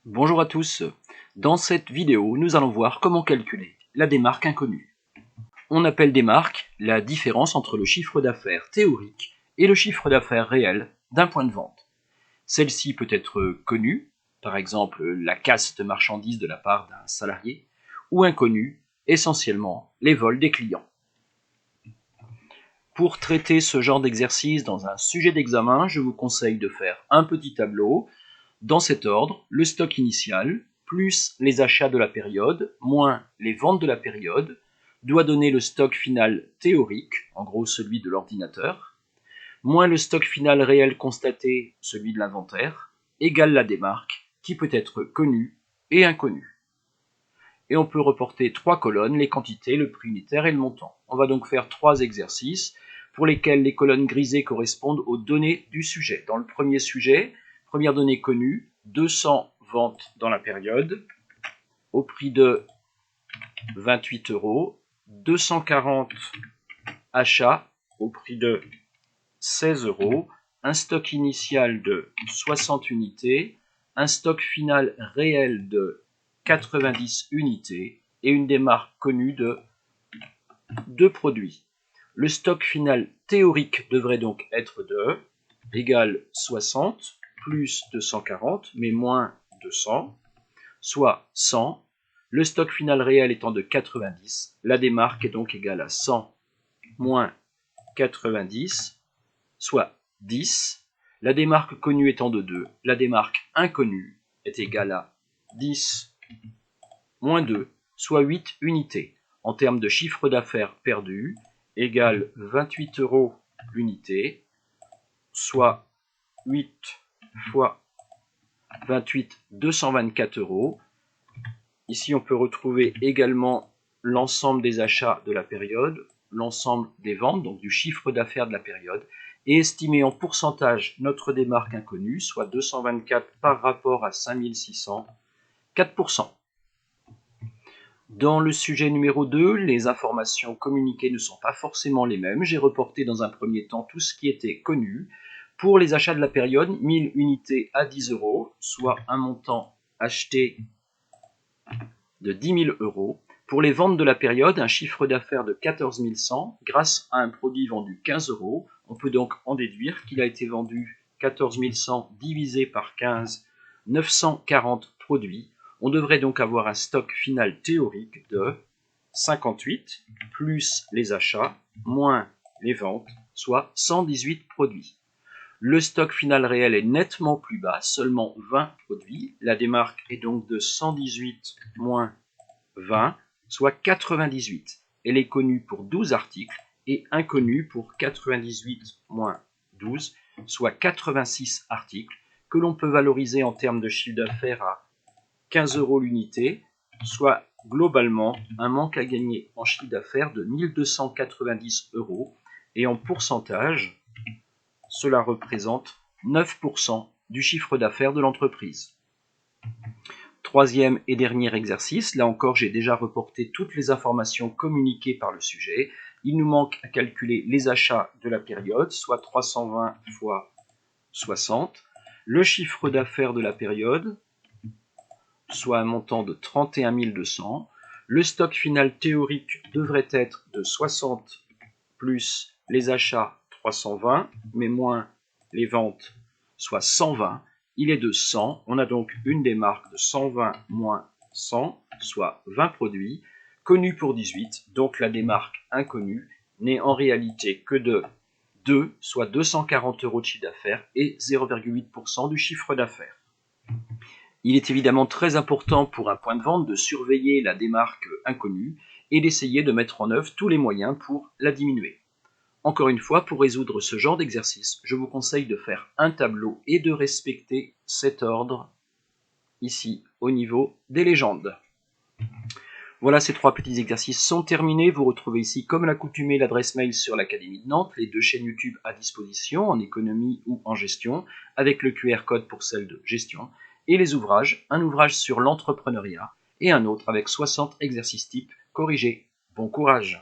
Bonjour à tous, dans cette vidéo nous allons voir comment calculer la démarque inconnue. On appelle démarque la différence entre le chiffre d'affaires théorique et le chiffre d'affaires réel d'un point de vente. Celle-ci peut être connue, par exemple la casse de marchandises de la part d'un salarié, ou inconnue, essentiellement les vols des clients. Pour traiter ce genre d'exercice dans un sujet d'examen, je vous conseille de faire un petit tableau. Dans cet ordre, le stock initial, plus les achats de la période, moins les ventes de la période, doit donner le stock final théorique, en gros celui de l'ordinateur, moins le stock final réel constaté, celui de l'inventaire, égale la démarque, qui peut être connue et inconnue. Et on peut reporter trois colonnes, les quantités, le prix unitaire et le montant. On va donc faire trois exercices pour lesquels les colonnes grisées correspondent aux données du sujet. Dans le premier sujet, première donnée connue, 200 ventes dans la période, au prix de 28 €, 240 achats au prix de 16 €, un stock initial de 60 unités, un stock final réel de 90 unités et une démarque connue de 2 produits. Le stock final théorique devrait donc être de égale 60 plus 240, mais moins 200, soit 100. Le stock final réel étant de 90, la démarque est donc égale à 100 moins 90, soit 10. La démarque connue étant de 2, la démarque inconnue est égale à 10 moins 2, soit 8 unités. En termes de chiffre d'affaires perdu, égale 28 € l'unité, soit 8 fois 28, 224 €. Ici, on peut retrouver également l'ensemble des achats de la période, l'ensemble des ventes, donc du chiffre d'affaires de la période, et estimer en pourcentage notre démarque inconnue, soit 224 par rapport à 5600, 4%. Dans le sujet numéro 2, les informations communiquées ne sont pas forcément les mêmes. J'ai reporté dans un premier temps tout ce qui était connu. Pour les achats de la période, 1000 unités à 10 €, soit un montant acheté de 10 000 €. Pour les ventes de la période, un chiffre d'affaires de 14 100 grâce à un produit vendu 15 €. On peut donc en déduire qu'il a été vendu 14 100 divisé par 15, 940 produits. On devrait donc avoir un stock final théorique de 58 plus les achats moins les ventes, soit 118 produits. Le stock final réel est nettement plus bas, seulement 20 produits. La démarque est donc de 118 moins 20, soit 98. Elle est connue pour 12 articles et inconnue pour 98 moins 12, soit 86 articles, que l'on peut valoriser en termes de chiffre d'affaires à 15 € l'unité, soit globalement un manque à gagner en chiffre d'affaires de 1290 €, et en pourcentage, cela représente 9% du chiffre d'affaires de l'entreprise. Troisième et dernier exercice, là encore j'ai déjà reporté toutes les informations communiquées par le sujet. Il nous manque à calculer les achats de la période, soit 320 fois 60, le chiffre d'affaires de la période, soit un montant de 31 200. Le stock final théorique devrait être de 60 plus les achats 320, mais moins les ventes, soit 120. Il est de 100. On a donc une démarque de 120 moins 100, soit 20 produits, connus pour 18. Donc la démarque inconnue n'est en réalité que de 2, soit 240 € de chiffre d'affaires et 0,8% du chiffre d'affaires. Il est évidemment très important pour un point de vente de surveiller la démarque inconnue et d'essayer de mettre en œuvre tous les moyens pour la diminuer. Encore une fois, pour résoudre ce genre d'exercice, je vous conseille de faire un tableau et de respecter cet ordre ici au niveau des légendes. Voilà, ces trois petits exercices sont terminés. Vous retrouvez ici, comme l'accoutumée, l'adresse mail sur l'Académie de Nantes, les deux chaînes YouTube à disposition en économie ou en gestion, avec le QR code pour celle de gestion, et les ouvrages, un ouvrage sur l'entrepreneuriat et un autre avec 60 exercices types corrigés. Bon courage!